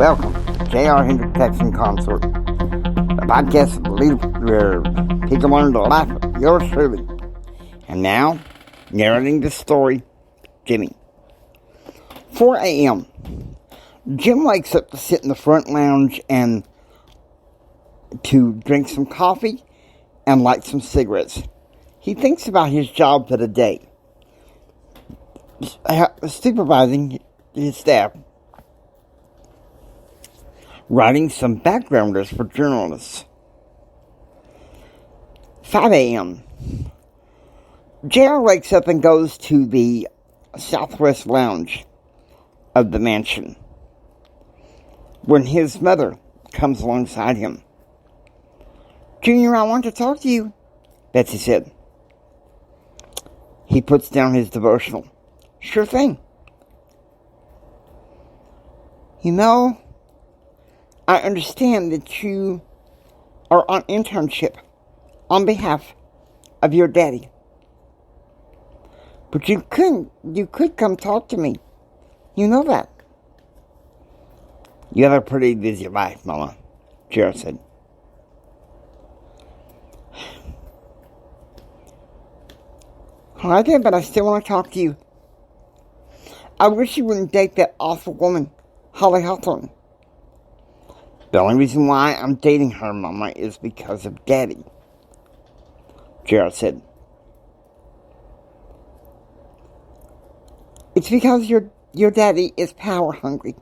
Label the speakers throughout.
Speaker 1: Welcome to J.R. Hendrick Texan Consort, the podcast where people learn the life of yours truly. And now, narrating the story, Jimmy. 4 a.m. Jim wakes up to sit in the front lounge and to drink some coffee and light some cigarettes. He thinks about his job for the day, supervising his staff, writing some backgrounders for journalists. 5 a.m. JR wakes up and goes to the southwest lounge of the mansion when his mother comes alongside him. "Junior, I want to talk to you," Betsy said. He puts down his devotional. "Sure thing." "You know, I understand that you are on internship on behalf of your daddy. But you could come talk to me. You know that." "You have a pretty busy life, Mama," Jared said. "All right then, but I still want to talk to you. I wish you wouldn't date that awful woman, Holly Hawthorne." "The only reason why I'm dating her, Mama, is because of Daddy," Jared said. "It's because your daddy is power hungry.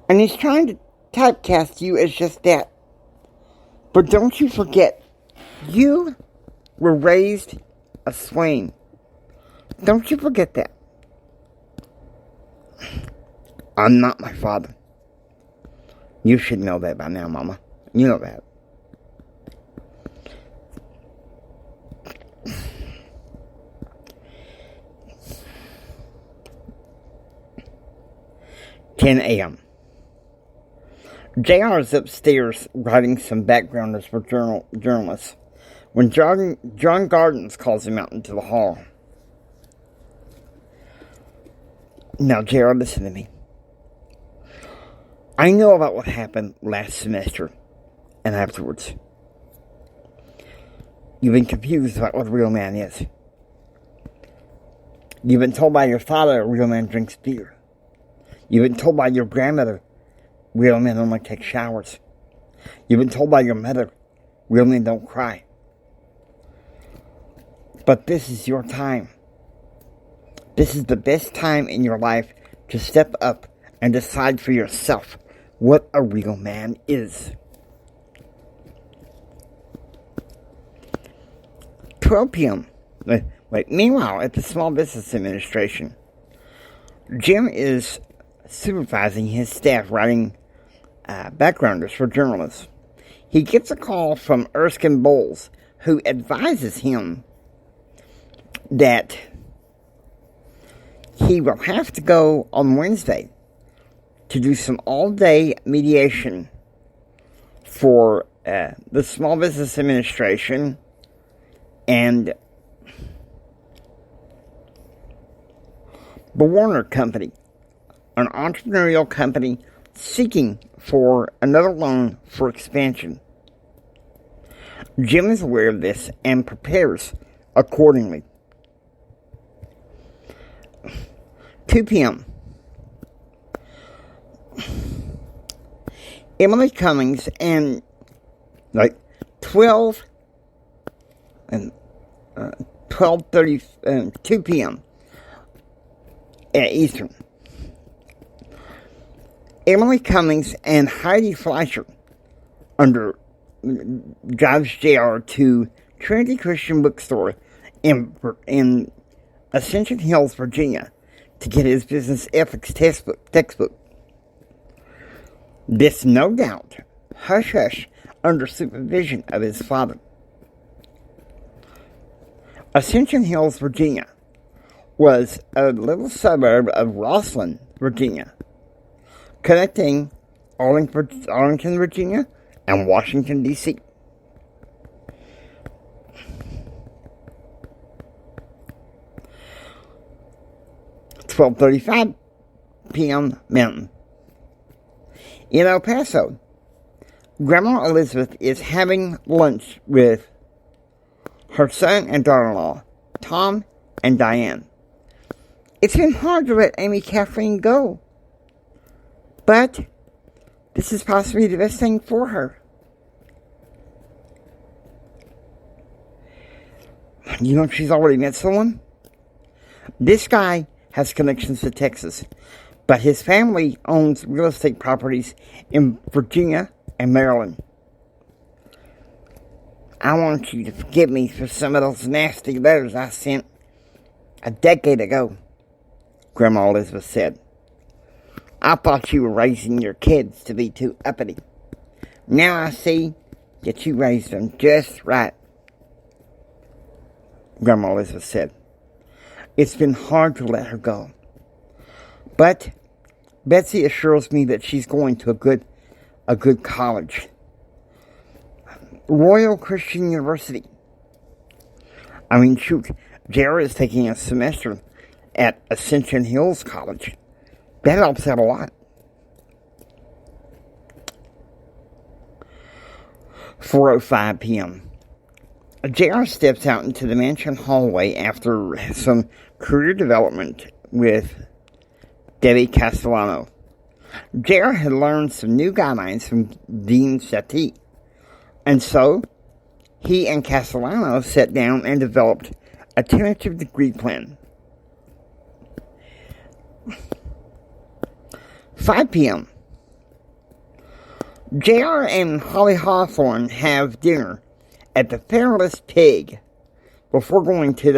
Speaker 1: And he's trying to typecast you as just that. But don't you forget, you were raised a swain. Don't you forget that." "I'm not my father. You should know that by now, Mama. You know that." "10 a.m. JR is upstairs writing some backgrounders for journalists when John Gardens calls him out into the hall. "Now, JR, listen to me. I know about what happened last semester and afterwards. You've been confused about what a real man is. You've been told by your father a real man drinks beer. You've been told by your grandmother real men only take showers. You've been told by your mother real men don't cry. But this is your time. This is the best time in your life to step up and decide for yourself what a real man is." 12 p.m. Meanwhile, at the Small Business Administration, Jim is supervising his staff writing backgrounders for journalists. He gets a call from Erskine Bowles, who advises him that he will have to go on Wednesday to do some all-day mediation for the Small Business Administration and the Warner Company, an entrepreneurial company seeking for another loan for expansion. Jim is aware of this and prepares accordingly. 2 p.m. Emily Cummings and 12 and 12:30, 2 p.m. at Eastern. Emily Cummings and Heidi Fleischer drives JR to Trinity Christian Bookstore in Ascension Hills, Virginia, to get his business ethics textbook. This, no doubt, hush-hush under supervision of his father. Ascension Hills, Virginia, was a little suburb of Rosslyn, Virginia, connecting Arlington, Virginia, and Washington, D.C. 12:35 p.m. Mountain. In El Paso, Grandma Elizabeth is having lunch with her son and daughter-in-law, Tom and Diane. It's been hard to let Amy Kathleen go, but this is possibly the best thing for her. You know, she's already met someone. This guy has connections to Texas, but his family owns real estate properties in Virginia and Maryland. I want you to forgive me for some of those nasty letters I sent a decade ago, Grandma Elizabeth said. I thought you were raising your kids to be too uppity. Now I see that you raised them just right, Grandma Elizabeth said. It's been hard to let her go, but Betsy assures me that she's going to a good college. Royal Christian University. I mean, shoot, Jared is taking a semester at Ascension Hills College. That helps out a lot. 4:05 p.m. JR steps out into the mansion hallway after some career development with Debbie Castellano. JR had learned some new guidelines from Dean Settee, and so he and Castellano sat down and developed a tentative degree plan. 5 p.m. JR and Holly Hawthorne have dinner at the Fearless Pig before going to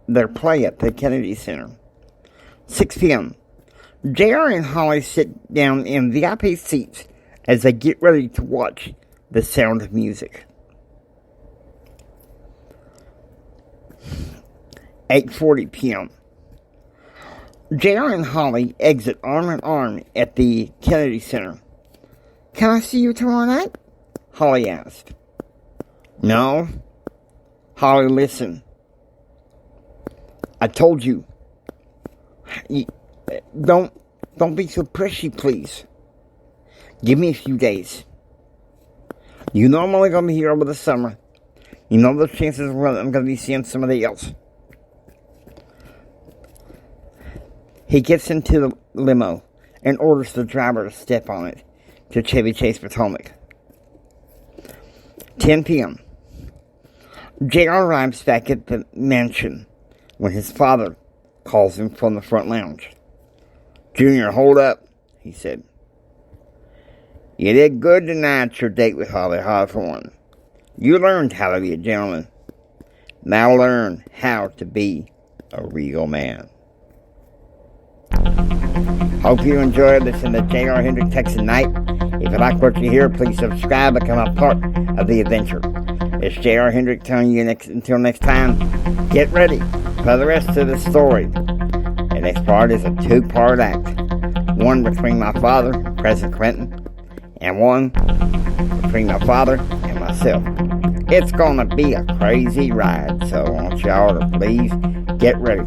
Speaker 1: their play at the Kennedy Center. 6 p.m. JR and Holly sit down in VIP seats as they get ready to watch The Sound of Music. 8:40 p.m. JR and Holly exit arm in arm at the Kennedy Center. Can I see you tomorrow night? Holly asked. No. Holly, listen. I told you. Don't be so pushy, please. Give me a few days. You know I'm only going to be here over the summer. You know the chances are I'm going to be seeing somebody else. He gets into the limo and orders the driver to step on it to Chevy Chase Potomac. 10 p.m. JR arrives back at the mansion when his father calls him from the front lounge. Junior, hold up, he said. You did good tonight, your date with Holly Hawthorne. You learned how to be a gentleman. Now learn how to be a real man. Hope you enjoyed listening to J.R. Hendrick Texan Night. If you like what you hear, please subscribe and become a part of the adventure. It's J.R. Hendrick telling you until next time, get ready for the rest of the story. The next part is a 2-part act. One between my father, President Clinton, and one between my father and myself. It's gonna be a crazy ride, so I want y'all to please get ready.